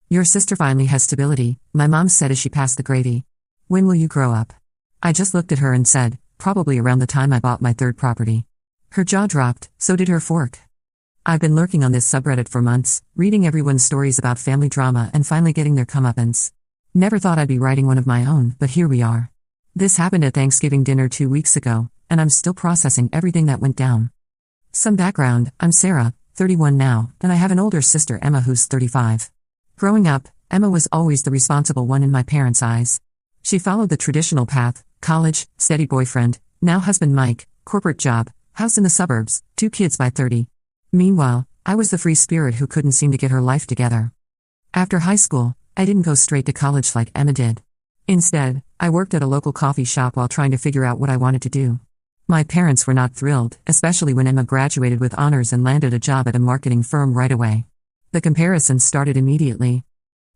Your sister finally has stability, my mom said as she passed the gravy. When will you grow up? I just looked at her and said, probably around the time I bought my third property. Her jaw dropped, so did her fork. I've been lurking on this subreddit for months, reading everyone's stories about family drama and finally getting their comeuppance. Never thought I'd be writing one of my own, but here we are. This happened at Thanksgiving dinner 2 weeks ago, and I'm still processing everything that went down. Some background: I'm Sarah, 31 now, and I have an older sister Emma who's 35. Growing up, Emma was always the responsible one in my parents' eyes. She followed the traditional path: college, steady boyfriend, now husband Mike, corporate job, house in the suburbs, 2 kids by 30. Meanwhile, I was the free spirit who couldn't seem to get her life together. After high school, I didn't go straight to college like Emma did. Instead, I worked at a local coffee shop while trying to figure out what I wanted to do. My parents were not thrilled, especially when Emma graduated with honors and landed a job at a marketing firm right away. The comparison started immediately.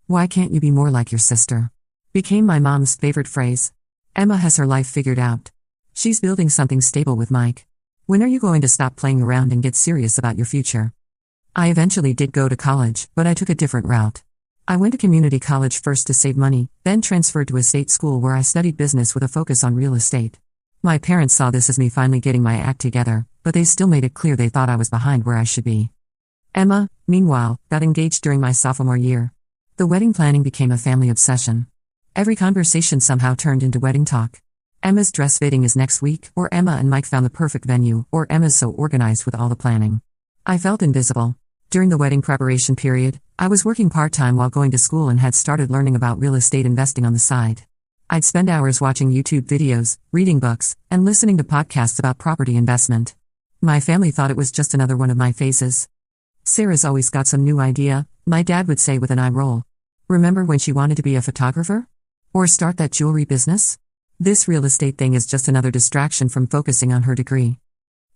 "Why can't you be more like your sister?" became my mom's favorite phrase. Emma has her life figured out. She's building something stable with Mike. When are you going to stop playing around and get serious about your future? I eventually did go to college, but I took a different route. I went to community college first to save money, then transferred to a state school where I studied business with a focus on real estate. My parents saw this as me finally getting my act together, but they still made it clear they thought I was behind where I should be. Emma, meanwhile, got engaged during my sophomore year. The wedding planning became a family obsession. Every conversation somehow turned into wedding talk. Emma's dress fitting is next week, or Emma and Mike found the perfect venue, or Emma's so organized with all the planning. I felt invisible. During the wedding preparation period, I was working part-time while going to school and had started learning about real estate investing on the side. I'd spend hours watching YouTube videos, reading books, and listening to podcasts about property investment. My family thought it was just another one of my phases. "Sarah's always got some new idea," my dad would say with an eye roll. "Remember when she wanted to be a photographer? Or start that jewelry business? This real estate thing is just another distraction from focusing on her degree."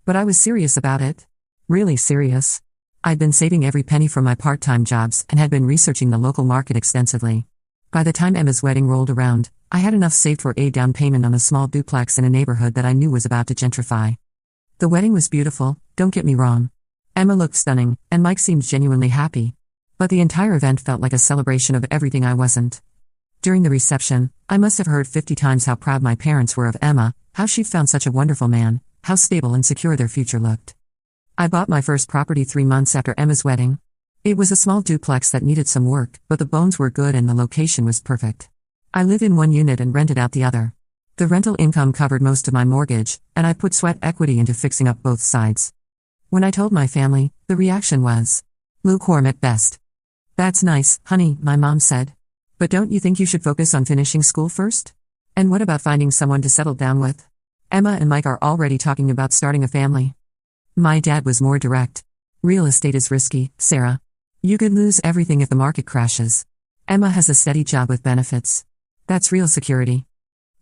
But I was serious about it. Really serious. I'd been saving every penny from my part-time jobs and had been researching the local market extensively. By the time Emma's wedding rolled around, I had enough saved for a down payment on a small duplex in a neighborhood that I knew was about to gentrify. The wedding was beautiful, don't get me wrong. Emma looked stunning, and Mike seemed genuinely happy. But the entire event felt like a celebration of everything I wasn't. During the reception, I must have heard 50 times how proud my parents were of Emma, how she'd found such a wonderful man, how stable and secure their future looked. I bought my first property 3 months after Emma's wedding. It was a small duplex that needed some work, but the bones were good and the location was perfect. I lived in one unit and rented out the other. The rental income covered most of my mortgage, and I put sweat equity into fixing up both sides. When I told my family, the reaction was lukewarm at best. "That's nice, honey," my mom said. "But don't you think you should focus on finishing school first? And what about finding someone to settle down with? Emma and Mike are already talking about starting a family." My dad was more direct. "Real estate is risky, Sarah. You could lose everything if the market crashes. Emma has a steady job with benefits. That's real security."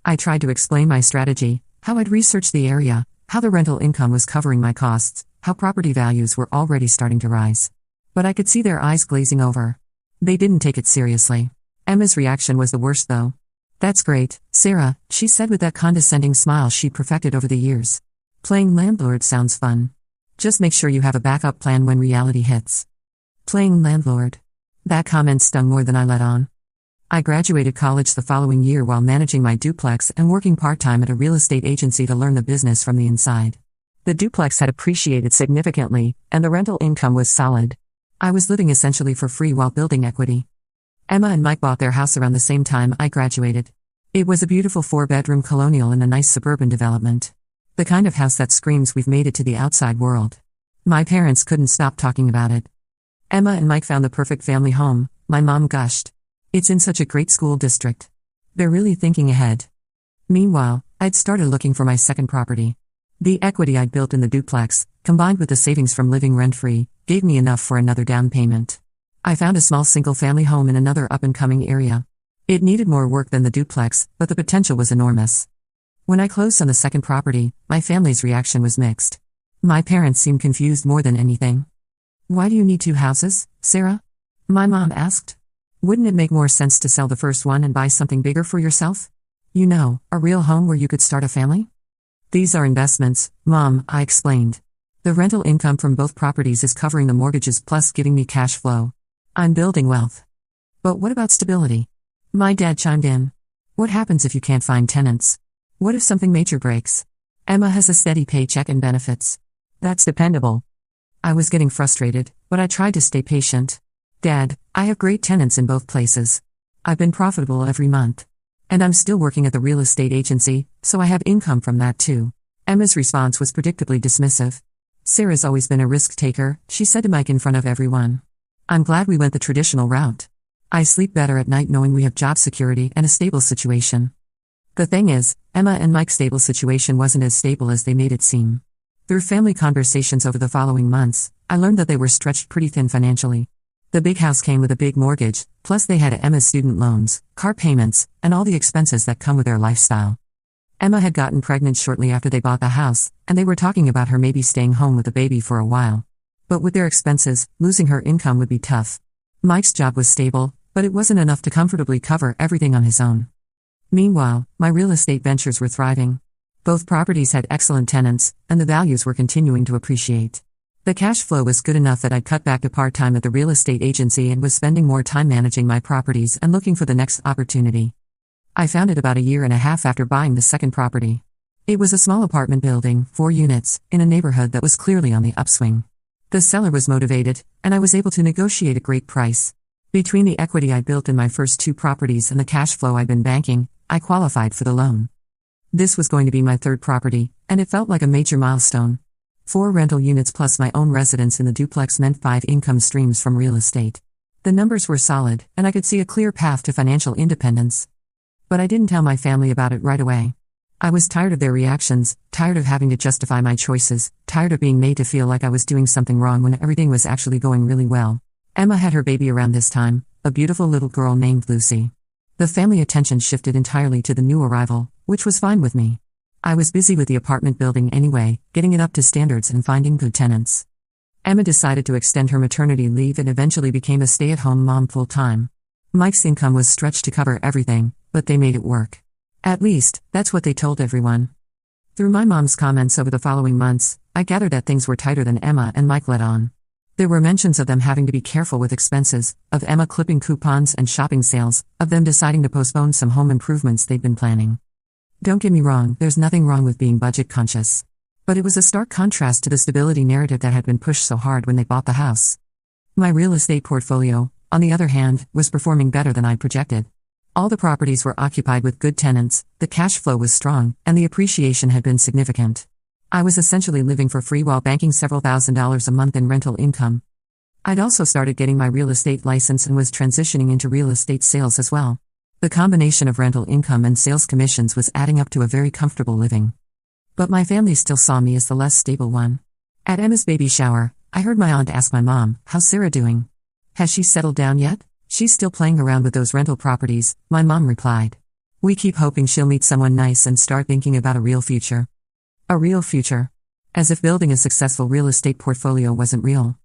I tried to explain my strategy, how I'd researched the area, how the rental income was covering my costs, how property values were already starting to rise. But I could see their eyes glazing over. They didn't take it seriously. Emma's reaction was the worst though. "That's great, Sarah," she said with that condescending smile she'd perfected over the years. "Playing landlord sounds fun. Just make sure you have a backup plan when reality hits." Playing landlord. That comment stung more than I let on. I graduated college the following year while managing my duplex and working part-time at a real estate agency to learn the business from the inside. The duplex had appreciated significantly, and the rental income was solid. I was living essentially for free while building equity. Emma and Mike bought their house around the same time I graduated. It was a beautiful 4-bedroom colonial in a nice suburban development. The kind of house that screams we've made it to the outside world. My parents couldn't stop talking about it. "Emma and Mike found the perfect family home," my mom gushed. "It's in such a great school district. They're really thinking ahead." Meanwhile, I'd started looking for my second property. The equity I'd built in the duplex, combined with the savings from living rent-free, gave me enough for another down payment. I found a small single-family home in another up-and-coming area. It needed more work than the duplex, but the potential was enormous. When I closed on the second property, my family's reaction was mixed. My parents seemed confused more than anything. "Why do you need 2 houses, Sarah?" my mom asked. "Wouldn't it make more sense to sell the first one and buy something bigger for yourself? You know, a real home where you could start a family?" "These are investments, Mom," I explained. "The rental income from both properties is covering the mortgages plus giving me cash flow. I'm building wealth." But what about stability? My dad chimed in. What happens if you can't find tenants? What if something major breaks? Emma has a steady paycheck and benefits. That's dependable. I was getting frustrated, but I tried to stay patient. Dad, I have great tenants in both places. I've been profitable every month. And I'm still working at the real estate agency, so I have income from that too. Emma's response was predictably dismissive. Sarah's always been a risk taker, she said to Mike in front of everyone. I'm glad we went the traditional route. I sleep better at night knowing we have job security and a stable situation. The thing is, Emma and Mike's stable situation wasn't as stable as they made it seem. Through family conversations over the following months, I learned that they were stretched pretty thin financially. The big house came with a big mortgage, plus they had Emma's student loans, car payments, and all the expenses that come with their lifestyle. Emma had gotten pregnant shortly after they bought the house, and they were talking about her maybe staying home with the baby for a while. But with their expenses, losing her income would be tough. Mike's job was stable, but it wasn't enough to comfortably cover everything on his own. Meanwhile, my real estate ventures were thriving. Both properties had excellent tenants, and the values were continuing to appreciate. The cash flow was good enough that I'd cut back to part-time at the real estate agency and was spending more time managing my properties and looking for the next opportunity. I found it about a year and a half after buying the second property. It was a small apartment building, 4 units, in a neighborhood that was clearly on the upswing. The seller was motivated, and I was able to negotiate a great price. Between the equity I built in my first 2 properties and the cash flow I'd been banking, I qualified for the loan. This was going to be my third property, and it felt like a major milestone. 4 rental units plus my own residence in the duplex meant 5 income streams from real estate. The numbers were solid, and I could see a clear path to financial independence. But I didn't tell my family about it right away. I was tired of their reactions, tired of having to justify my choices, tired of being made to feel like I was doing something wrong when everything was actually going really well. Emma had her baby around this time, a beautiful little girl named Lucy. The family attention shifted entirely to the new arrival, which was fine with me. I was busy with the apartment building anyway, getting it up to standards and finding good tenants. Emma decided to extend her maternity leave and eventually became a stay-at-home mom full-time. Mike's income was stretched to cover everything, but they made it work. At least, that's what they told everyone. Through my mom's comments over the following months, I gathered that things were tighter than Emma and Mike let on. There were mentions of them having to be careful with expenses, of Emma clipping coupons and shopping sales, of them deciding to postpone some home improvements they'd been planning. Don't get me wrong, there's nothing wrong with being budget conscious. But it was a stark contrast to the stability narrative that had been pushed so hard when they bought the house. My real estate portfolio, on the other hand, was performing better than I'd projected. All the properties were occupied with good tenants, the cash flow was strong, and the appreciation had been significant. I was essentially living for free while banking several $1,000s a month in rental income. I'd also started getting my real estate license and was transitioning into real estate sales as well. The combination of rental income and sales commissions was adding up to a very comfortable living. But my family still saw me as the less stable one. At Emma's baby shower, I heard my aunt ask my mom, "How's Sarah doing? Has she settled down yet?" "She's still playing around with those rental properties," my mom replied. "We keep hoping she'll meet someone nice and start thinking about a real future." A real future. As if building a successful real estate portfolio wasn't real.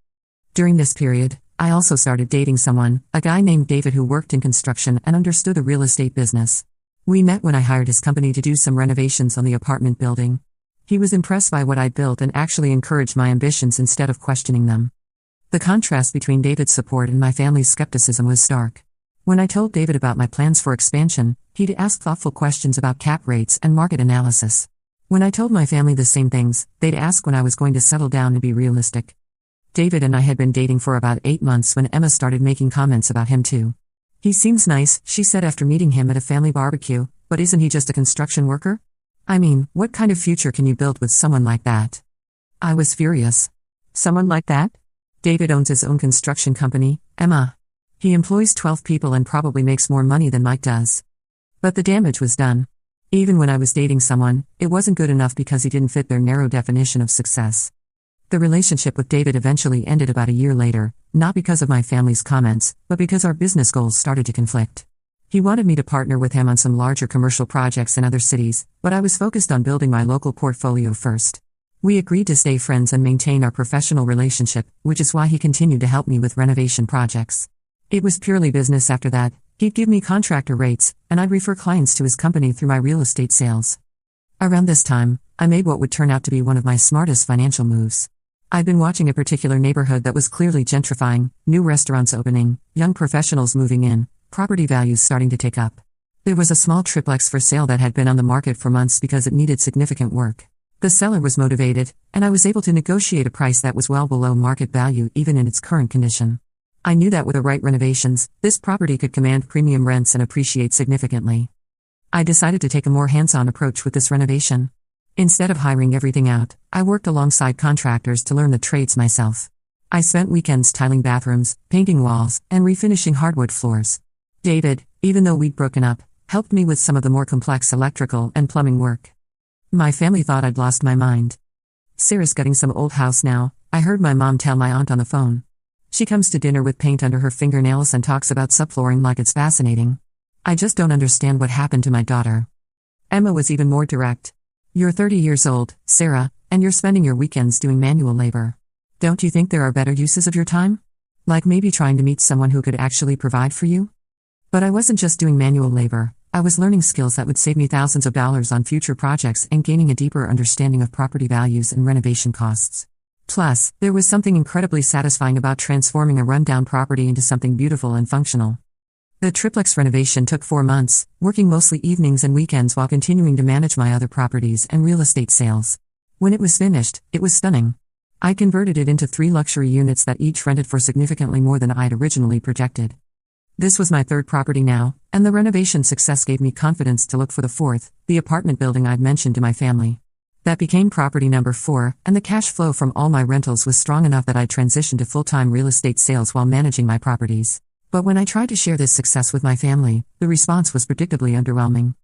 During this period, I also started dating someone, a guy named David who worked in construction and understood the real estate business. We met when I hired his company to do some renovations on the apartment building. He was impressed by what I'd built and actually encouraged my ambitions instead of questioning them. The contrast between David's support and my family's skepticism was stark. When I told David about my plans for expansion, he'd ask thoughtful questions about cap rates and market analysis. When I told my family the same things, they'd ask when I was going to settle down and be realistic. David and I had been dating for about 8 months when Emma started making comments about him too. "He seems nice," she said after meeting him at a family barbecue, "but isn't he just a construction worker? I mean, what kind of future can you build with someone like that?" I was furious. "Someone like that? David owns his own construction company, Emma. He employs 12 people and probably makes more money than Mike does." But the damage was done. Even when I was dating someone, it wasn't good enough because he didn't fit their narrow definition of success. The relationship with David eventually ended about a year later, not because of my family's comments, but because our business goals started to conflict. He wanted me to partner with him on some larger commercial projects in other cities, but I was focused on building my local portfolio first. We agreed to stay friends and maintain our professional relationship, which is why he continued to help me with renovation projects. It was purely business after that. He'd give me contractor rates, and I'd refer clients to his company through my real estate sales. Around this time, I made what would turn out to be one of my smartest financial moves. I'd been watching a particular neighborhood that was clearly gentrifying, new restaurants opening, young professionals moving in, property values starting to tick up. There was a small triplex for sale that had been on the market for months because it needed significant work. The seller was motivated, and I was able to negotiate a price that was well below market value even in its current condition. I knew that with the right renovations, this property could command premium rents and appreciate significantly. I decided to take a more hands-on approach with this renovation. Instead of hiring everything out, I worked alongside contractors to learn the trades myself. I spent weekends tiling bathrooms, painting walls, and refinishing hardwood floors. David, even though we'd broken up, helped me with some of the more complex electrical and plumbing work. My family thought I'd lost my mind. Sarah's gutting some old house now, I heard my mom tell my aunt on the phone. She comes to dinner with paint under her fingernails and talks about subflooring like it's fascinating. I just don't understand what happened to my daughter. Emma was even more direct. You're 30 years old, Sarah, and you're spending your weekends doing manual labor. Don't you think there are better uses of your time? Like maybe trying to meet someone who could actually provide for you? But I wasn't just doing manual labor, I was learning skills that would save me thousands of dollars on future projects and gaining a deeper understanding of property values and renovation costs. Plus, there was something incredibly satisfying about transforming a rundown property into something beautiful and functional. The triplex renovation took 4 months, working mostly evenings and weekends while continuing to manage my other properties and real estate sales. When it was finished, it was stunning. I converted it into 3 luxury units that each rented for significantly more than I'd originally projected. This was my 3rd property now, and the renovation success gave me confidence to look for the 4th, the apartment building I'd mentioned to my family. That became property number 4, and the cash flow from all my rentals was strong enough that I transitioned to full-time real estate sales while managing my properties. But when I tried to share this success with my family, the response was predictably underwhelming.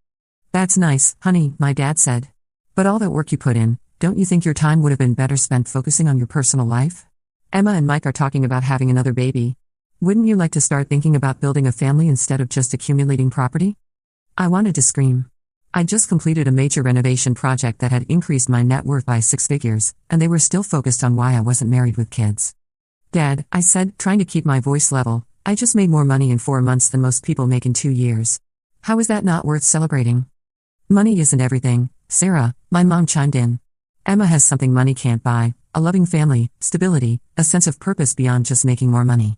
That's nice, honey, my dad said. But all that work you put in, don't you think your time would have been better spent focusing on your personal life? Emma and Mike are talking about having another baby. Wouldn't you like to start thinking about building a family instead of just accumulating property? I wanted to scream. I just completed a major renovation project that had increased my net worth by 6 figures, and they were still focused on why I wasn't married with kids. Dad, I said, trying to keep my voice level, I just made more money in 4 months than most people make in 2 years. How is that not worth celebrating? Money isn't everything, Sarah, my mom chimed in. Emma has something money can't buy, a loving family, stability, a sense of purpose beyond just making more money.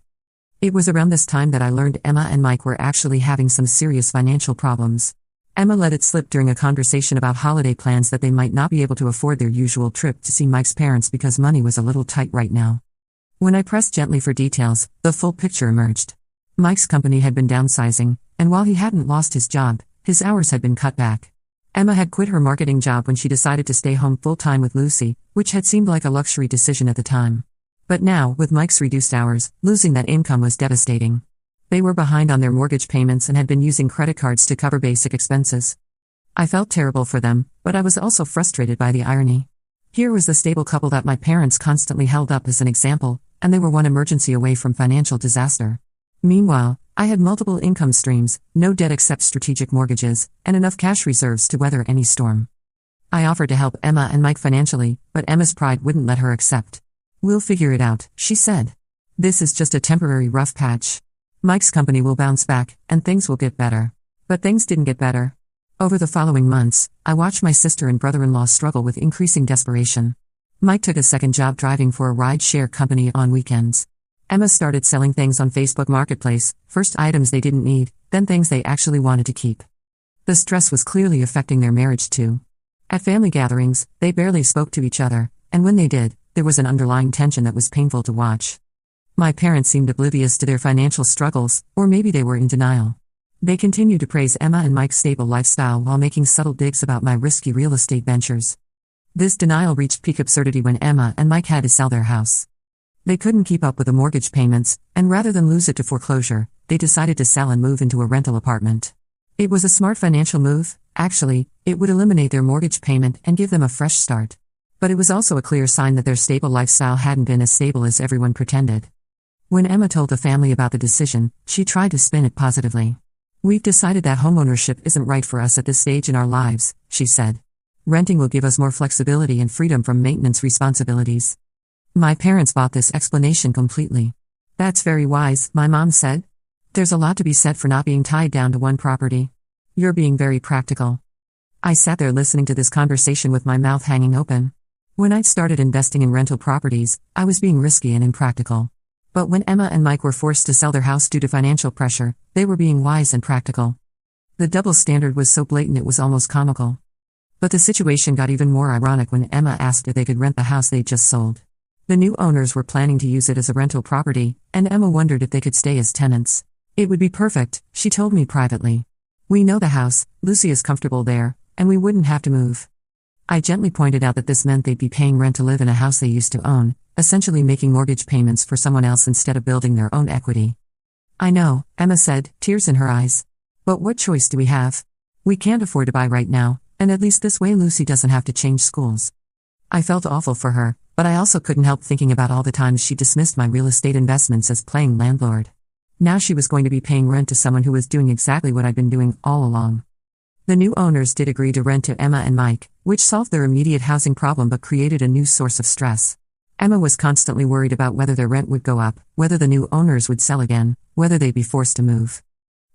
It was around this time that I learned Emma and Mike were actually having some serious financial problems. Emma let it slip during a conversation about holiday plans that they might not be able to afford their usual trip to see Mike's parents because money was a little tight right now. When I pressed gently for details, the full picture emerged. Mike's company had been downsizing, and while he hadn't lost his job, his hours had been cut back. Emma had quit her marketing job when she decided to stay home full-time with Lucy, which had seemed like a luxury decision at the time. But now, with Mike's reduced hours, losing that income was devastating. They were behind on their mortgage payments and had been using credit cards to cover basic expenses. I felt terrible for them, but I was also frustrated by the irony. Here was the stable couple that my parents constantly held up as an example, and they were one emergency away from financial disaster. Meanwhile, I had multiple income streams, no debt except strategic mortgages, and enough cash reserves to weather any storm. I offered to help Emma and Mike financially, but Emma's pride wouldn't let her accept. We'll figure it out, she said. This is just a temporary rough patch. Mike's company will bounce back, and things will get better. But things didn't get better. Over the following months, I watched my sister and brother-in-law struggle with increasing desperation. Mike took a second job driving for a ride-share company on weekends. Emma started selling things on Facebook Marketplace, first items they didn't need, then things they actually wanted to keep. The stress was clearly affecting their marriage too. At family gatherings, they barely spoke to each other, and when they did, there was an underlying tension that was painful to watch. My parents seemed oblivious to their financial struggles, or maybe they were in denial. They continued to praise Emma and Mike's stable lifestyle while making subtle digs about my risky real estate ventures. This denial reached peak absurdity when Emma and Mike had to sell their house. They couldn't keep up with the mortgage payments, and rather than lose it to foreclosure, they decided to sell and move into a rental apartment. It was a smart financial move, actually, it would eliminate their mortgage payment and give them a fresh start. But it was also a clear sign that their stable lifestyle hadn't been as stable as everyone pretended. When Emma told the family about the decision, she tried to spin it positively. We've decided that homeownership isn't right for us at this stage in our lives, she said. Renting will give us more flexibility and freedom from maintenance responsibilities. My parents bought this explanation completely. That's very wise, my mom said. There's a lot to be said for not being tied down to one property. You're being very practical. I sat there listening to this conversation with my mouth hanging open. When I'd started investing in rental properties, I was being risky and impractical. But when Emma and Mike were forced to sell their house due to financial pressure, they were being wise and practical. The double standard was so blatant it was almost comical. But the situation got even more ironic when Emma asked if they could rent the house they'd just sold. The new owners were planning to use it as a rental property, and Emma wondered if they could stay as tenants. It would be perfect, she told me privately. We know the house, Lucy is comfortable there, and we wouldn't have to move. I gently pointed out that this meant they'd be paying rent to live in a house they used to own, essentially making mortgage payments for someone else instead of building their own equity. I know, Emma said, tears in her eyes. But what choice do we have? We can't afford to buy right now, and at least this way Lucy doesn't have to change schools. I felt awful for her, but I also couldn't help thinking about all the times she dismissed my real estate investments as playing landlord. Now she was going to be paying rent to someone who was doing exactly what I'd been doing all along. The new owners did agree to rent to Emma and Mike, which solved their immediate housing problem but created a new source of stress. Emma was constantly worried about whether their rent would go up, whether the new owners would sell again, whether they'd be forced to move.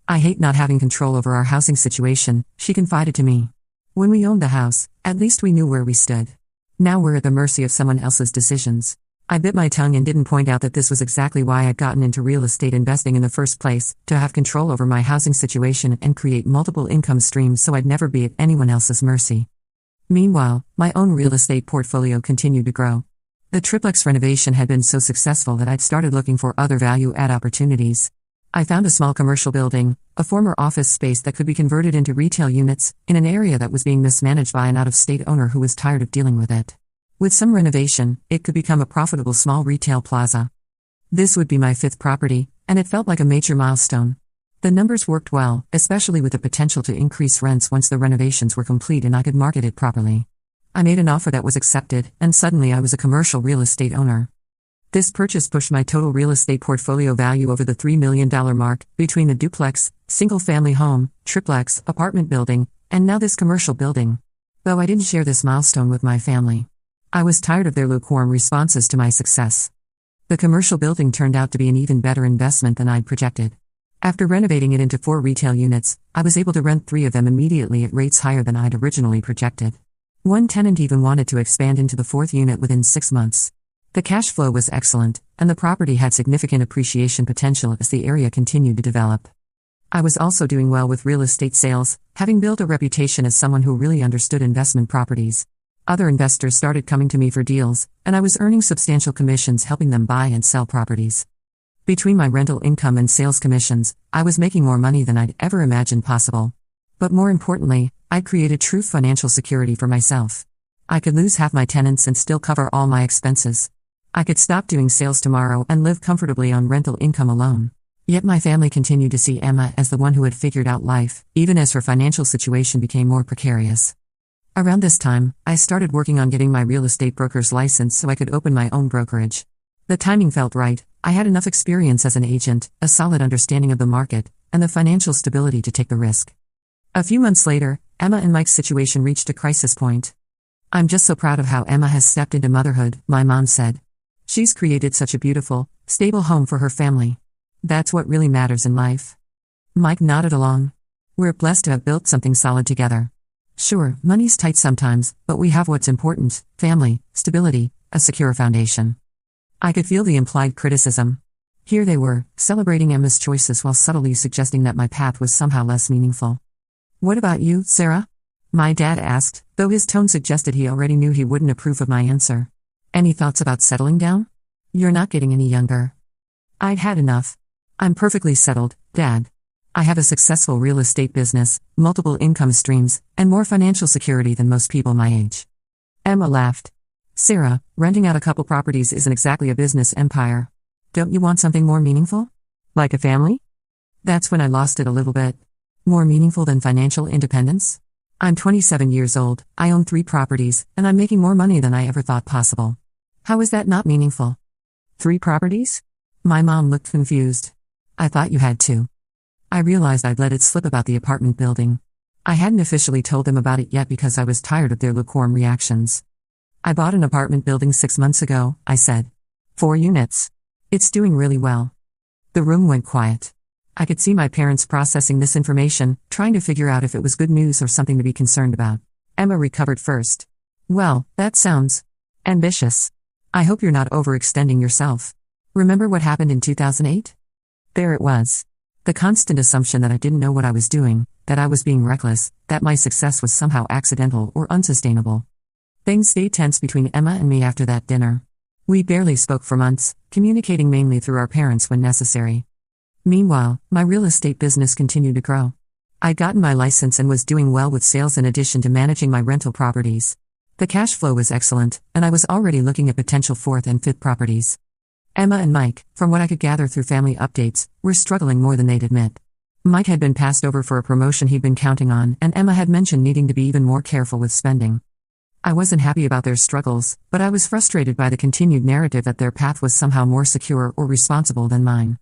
I hate not having control over our housing situation, she confided to me. When we owned the house, at least we knew where we stood. Now we're at the mercy of someone else's decisions. I bit my tongue and didn't point out that this was exactly why I'd gotten into real estate investing in the first place, to have control over my housing situation and create multiple income streams so I'd never be at anyone else's mercy. Meanwhile, my own real estate portfolio continued to grow. The triplex renovation had been so successful that I'd started looking for other value-add opportunities. I found a small commercial building, a former office space that could be converted into retail units, in an area that was being mismanaged by an out-of-state owner who was tired of dealing with it. With some renovation, it could become a profitable small retail plaza. This would be my 5th property, and it felt like a major milestone. The numbers worked well, especially with the potential to increase rents once the renovations were complete and I could market it properly. I made an offer that was accepted, and suddenly I was a commercial real estate owner. This purchase pushed my total real estate portfolio value over the $3 million mark, between the duplex, single-family home, triplex, apartment building, and now this commercial building. Though I didn't share this milestone with my family. I was tired of their lukewarm responses to my success. The commercial building turned out to be an even better investment than I'd projected. After renovating it into 4 retail units, I was able to rent 3 of them immediately at rates higher than I'd originally projected. One tenant even wanted to expand into the 4th unit within 6 months. The cash flow was excellent, and the property had significant appreciation potential as the area continued to develop. I was also doing well with real estate sales, having built a reputation as someone who really understood investment properties. Other investors started coming to me for deals, and I was earning substantial commissions helping them buy and sell properties. Between my rental income and sales commissions, I was making more money than I'd ever imagined possible. But more importantly, I'd created true financial security for myself. I could lose half my tenants and still cover all my expenses. I could stop doing sales tomorrow and live comfortably on rental income alone. Yet my family continued to see Emma as the one who had figured out life, even as her financial situation became more precarious. Around this time, I started working on getting my real estate broker's license so I could open my own brokerage. The timing felt right. I had enough experience as an agent, a solid understanding of the market, and the financial stability to take the risk. A few months later, Emma and Mike's situation reached a crisis point. I'm just so proud of how Emma has stepped into motherhood, my mom said. She's created such a beautiful, stable home for her family. That's what really matters in life. Mike nodded along. We're blessed to have built something solid together. Sure, money's tight sometimes, but we have what's important: family, stability, a secure foundation. I could feel the implied criticism. Here they were, celebrating Emma's choices while subtly suggesting that my path was somehow less meaningful. What about you, Sarah? My dad asked, though his tone suggested he already knew he wouldn't approve of my answer. Any thoughts about settling down? You're not getting any younger. I'd had enough. I'm perfectly settled, Dad. I have a successful real estate business, multiple income streams, and more financial security than most people my age. Emma laughed. Sarah, renting out a couple properties isn't exactly a business empire. Don't you want something more meaningful? Like a family? That's when I lost it a little bit. More meaningful than financial independence? I'm 27 years old, I own 3 properties, and I'm making more money than I ever thought possible. How is that not meaningful? 3 properties? My mom looked confused. I thought you had 2. I realized I'd let it slip about the apartment building. I hadn't officially told them about it yet because I was tired of their lukewarm reactions. I bought an apartment building 6 months ago, I said. 4 units. It's doing really well. The room went quiet. I could see my parents processing this information, trying to figure out if it was good news or something to be concerned about. Emma recovered first. Well, that sounds... Ambitious. I hope you're not overextending yourself. Remember what happened in 2008? There it was. The constant assumption that I didn't know what I was doing, that I was being reckless, that my success was somehow accidental or unsustainable. Things stayed tense between Emma and me after that dinner. We barely spoke for months, communicating mainly through our parents when necessary. Meanwhile, my real estate business continued to grow. I'd gotten my license and was doing well with sales in addition to managing my rental properties. The cash flow was excellent, and I was already looking at potential fourth and fifth properties. Emma and Mike, from what I could gather through family updates, were struggling more than they'd admit. Mike had been passed over for a promotion he'd been counting on, and Emma had mentioned needing to be even more careful with spending. I wasn't happy about their struggles, but I was frustrated by the continued narrative that their path was somehow more secure or responsible than mine.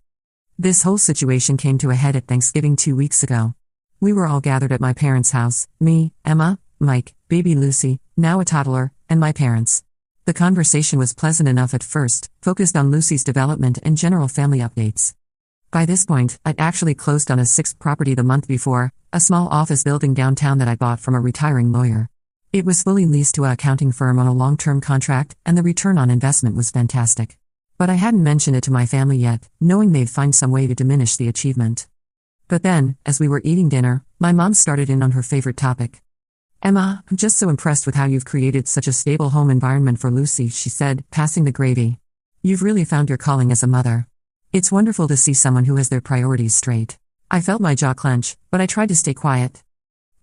This whole situation came to a head at Thanksgiving 2 weeks ago. We were all gathered at my parents' house, me, Emma, Mike, baby Lucy, now a toddler, and my parents. The conversation was pleasant enough at first, focused on Lucy's development and general family updates. By this point, I'd actually closed on a sixth property the month before, a small office building downtown that I bought from a retiring lawyer. It was fully leased to an accounting firm on a long-term contract, and the return on investment was fantastic. But I hadn't mentioned it to my family yet, knowing they'd find some way to diminish the achievement. But then, as we were eating dinner, my mom started in on her favorite topic. "Emma, I'm just so impressed with how you've created such a stable home environment for Lucy," she said, passing the gravy. "You've really found your calling as a mother. It's wonderful to see someone who has their priorities straight." I felt my jaw clench, but I tried to stay quiet.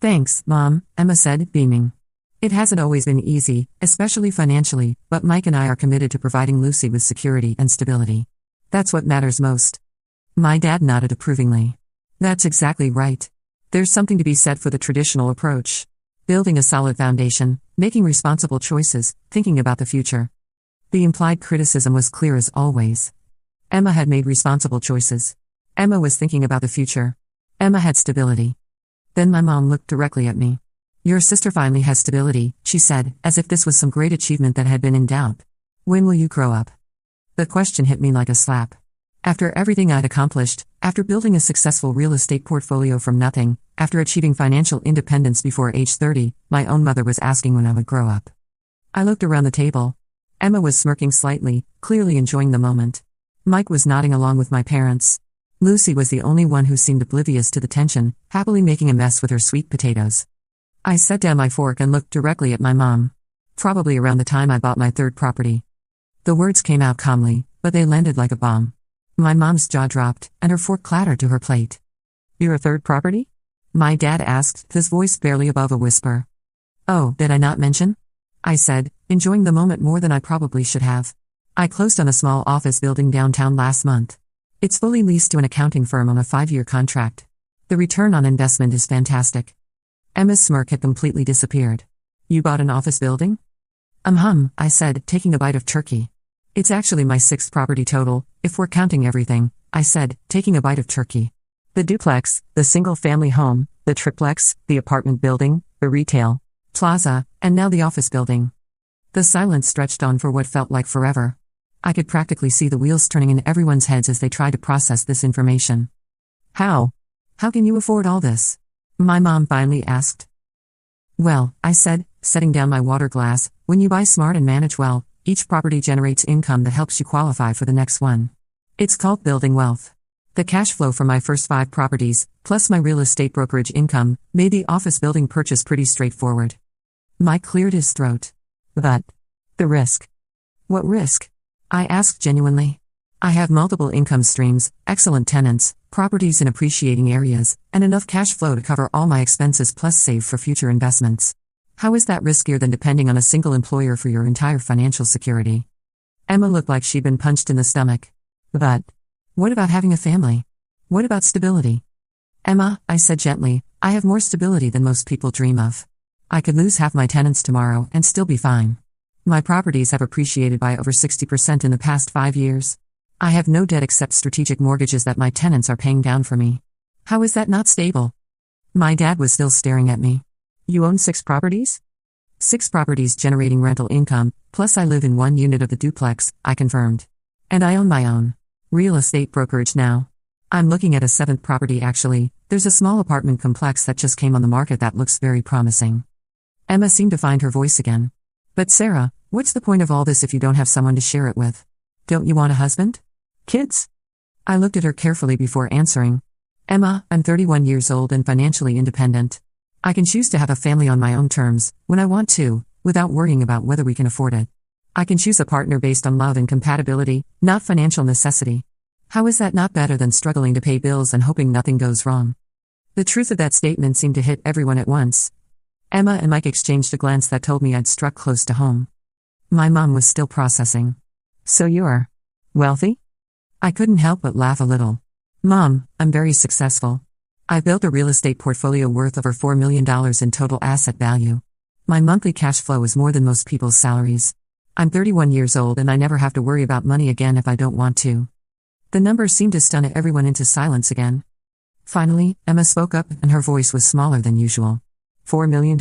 "Thanks, Mom," Emma said, beaming. "It hasn't always been easy, especially financially, but Mike and I are committed to providing Lucy with security and stability. That's what matters most." My dad nodded approvingly. "That's exactly right. There's something to be said for the traditional approach. Building a solid foundation, making responsible choices, thinking about the future." The implied criticism was clear as always. Emma had made responsible choices. Emma was thinking about the future. Emma had stability. Then my mom looked directly at me. "Your sister finally has stability," she said, as if this was some great achievement that had been in doubt. "When will you grow up?" The question hit me like a slap. After everything I'd accomplished, after building a successful real estate portfolio from nothing, after achieving financial independence before age 30, my own mother was asking when I would grow up. I looked around the table. Emma was smirking slightly, clearly enjoying the moment. Mike was nodding along with my parents. Lucy was the only one who seemed oblivious to the tension, happily making a mess with her sweet potatoes. I set down my fork and looked directly at my mom. Probably around the time I bought my third property. The words came out calmly, but they landed like a bomb. My mom's jaw dropped, and her fork clattered to her plate. "You're a third property?" my dad asked, his voice barely above a whisper. "Oh, did I not mention?" I said, enjoying the moment more than I probably should have. "I closed on a small office building downtown last month. It's fully leased to an accounting firm on a 5-year contract. The return on investment is fantastic." Emma's smirk had completely disappeared. "You bought an office building?" I said, taking a bite of turkey. "It's actually my 6th property total, if we're counting everything," I said, taking a bite of turkey. "The duplex, the single-family home, the triplex, the apartment building, the retail plaza, and now the office building." The silence stretched on for what felt like forever. I could practically see the wheels turning in everyone's heads as they tried to process this information. How can you afford all this?" my mom finally asked. "Well," I said, setting down my water glass, "when you buy smart and manage well, each property generates income that helps you qualify for the next one. It's called building wealth. The cash flow from my first 5 properties, plus my real estate brokerage income, made the office building purchase pretty straightforward." Mike cleared his throat. "But the risk." "What risk?" I asked genuinely. "I have multiple income streams, excellent tenants, properties in appreciating areas, and enough cash flow to cover all my expenses plus save for future investments. How is that riskier than depending on a single employer for your entire financial security?" Emma looked like she'd been punched in the stomach. "But what about having a family? What about stability?" "Emma," I said gently, "I have more stability than most people dream of. I could lose half my tenants tomorrow and still be fine. My properties have appreciated by over 60% in the past 5 years. I have no debt except strategic mortgages that my tenants are paying down for me. How is that not stable?" My dad was still staring at me. "You own 6 properties?" "6 properties generating rental income, plus I live in 1 unit of the duplex," I confirmed. "And I own my own real estate brokerage now. I'm looking at a 7th property actually. There's a small apartment complex that just came on the market that looks very promising." Emma seemed to find her voice again. "But Sarah, What's the point of all this if you don't have someone to share it with? Don't you want a husband? Kids? I looked at her carefully before answering. Emma, I'm 31 years old and financially independent. I can choose to have a family on my own terms, when I want to, without worrying about whether we can afford it. I can choose a partner based on love and compatibility, not financial necessity. How is that not better than struggling to pay bills and hoping nothing goes wrong? The truth of that statement seemed to hit everyone at once. Emma and Mike exchanged a glance that told me I'd struck close to home. My mom was still processing. So you're wealthy? I couldn't help but laugh a little. Mom, I'm very successful. I built a real estate portfolio worth over $4 million in total asset value. My monthly cash flow is more than most people's salaries. I'm 31 years old and I never have to worry about money again if I don't want to. The numbers seemed to stun everyone into silence again. Finally, Emma spoke up and her voice was smaller than usual. $4 million?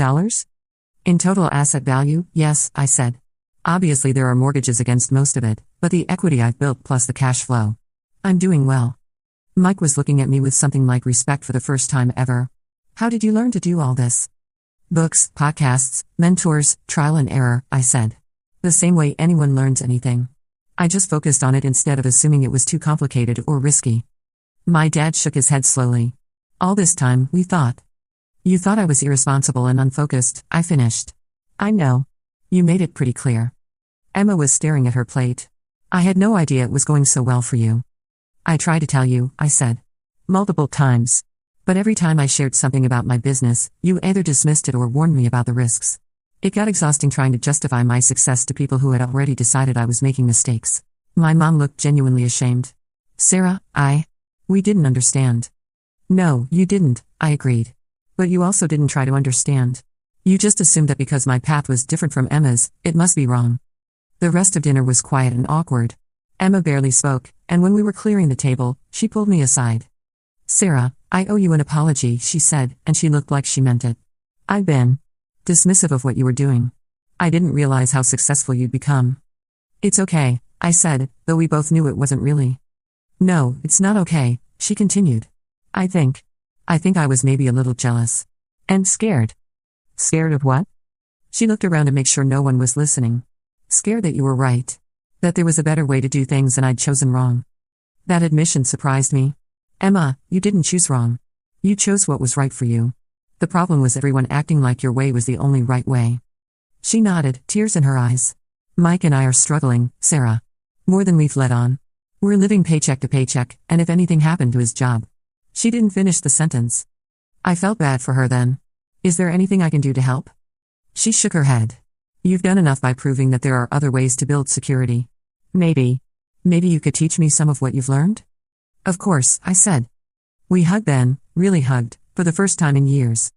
In total asset value, yes, I said. Obviously there are mortgages against most of it, but the equity I've built plus the cash flow. I'm doing well. Mike was looking at me with something like respect for the first time ever. How did you learn to do all this? Books, podcasts, mentors, trial and error, I said. The same way anyone learns anything. I just focused on it instead of assuming it was too complicated or risky. My dad shook his head slowly. All this time, we thought. You thought I was irresponsible and unfocused, I finished. I know. You made it pretty clear. Emma was staring at her plate. I had no idea it was going so well for you. I tried to tell you, I said. Multiple times. But every time I shared something about my business, you either dismissed it or warned me about the risks. It got exhausting trying to justify my success to people who had already decided I was making mistakes. My mom looked genuinely ashamed. Sarah, we didn't understand. No, you didn't, I agreed. But you also didn't try to understand. You just assumed that because my path was different from Emma's, it must be wrong. The rest of dinner was quiet and awkward. Emma barely spoke, and when we were clearing the table, she pulled me aside. Sarah, I owe you an apology, she said, and she looked like she meant it. I've been dismissive of what you were doing. I didn't realize how successful you'd become. It's okay, I said, though we both knew it wasn't really. No, it's not okay, she continued. I think I was maybe a little jealous. And scared. Scared of what? She looked around to make sure no one was listening. Scared that you were right. That there was a better way to do things and I'd chosen wrong. That admission surprised me. Emma, you didn't choose wrong. You chose what was right for you. The problem was everyone acting like your way was the only right way. She nodded, tears in her eyes. Mike and I are struggling, Sarah. More than we've let on. We're living paycheck to paycheck, and if anything happened to his job. She didn't finish the sentence. I felt bad for her then. Is there anything I can do to help? She shook her head. You've done enough by proving that there are other ways to build security. Maybe you could teach me some of what you've learned? Of course, I said. We hugged then, really hugged, for the first time in years.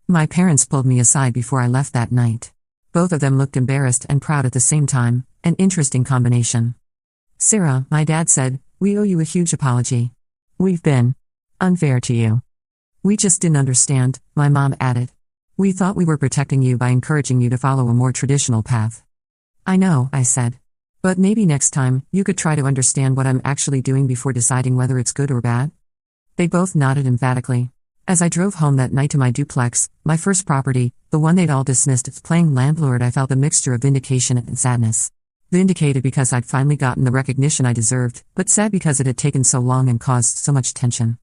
My parents pulled me aside before I left that night. Both of them looked embarrassed and proud at the same time, an interesting combination. Sarah, my dad said, we owe you a huge apology. We've been unfair to you. We just didn't understand, my mom added. We thought we were protecting you by encouraging you to follow a more traditional path. I know, I said. But maybe next time, you could try to understand what I'm actually doing before deciding whether it's good or bad? They both nodded emphatically. As I drove home that night to my duplex, my first property, the one they'd all dismissed as playing landlord, I felt a mixture of vindication and sadness. Vindicated because I'd finally gotten the recognition I deserved, but sad because it had taken so long and caused so much tension.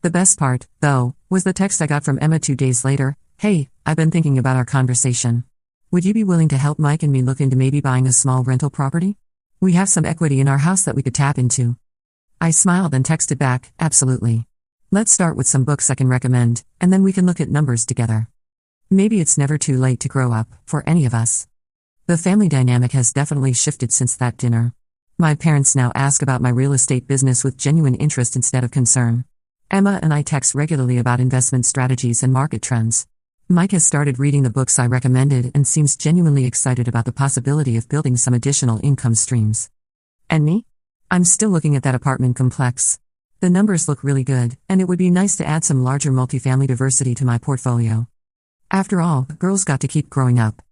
The best part, though, was the text I got from Emma 2 days later. Hey, I've been thinking about our conversation. Would you be willing to help Mike and me look into maybe buying a small rental property? We have some equity in our house that we could tap into. I smiled and texted back, absolutely. Let's start with some books I can recommend, and then we can look at numbers together. Maybe it's never too late to grow up, for any of us. The family dynamic has definitely shifted since that dinner. My parents now ask about my real estate business with genuine interest instead of concern. Emma and I text regularly about investment strategies and market trends. Mike has started reading the books I recommended and seems genuinely excited about the possibility of building some additional income streams. And me? I'm still looking at that apartment complex. The numbers look really good, and it would be nice to add some larger multifamily diversity to my portfolio. After all, girls got to keep growing up.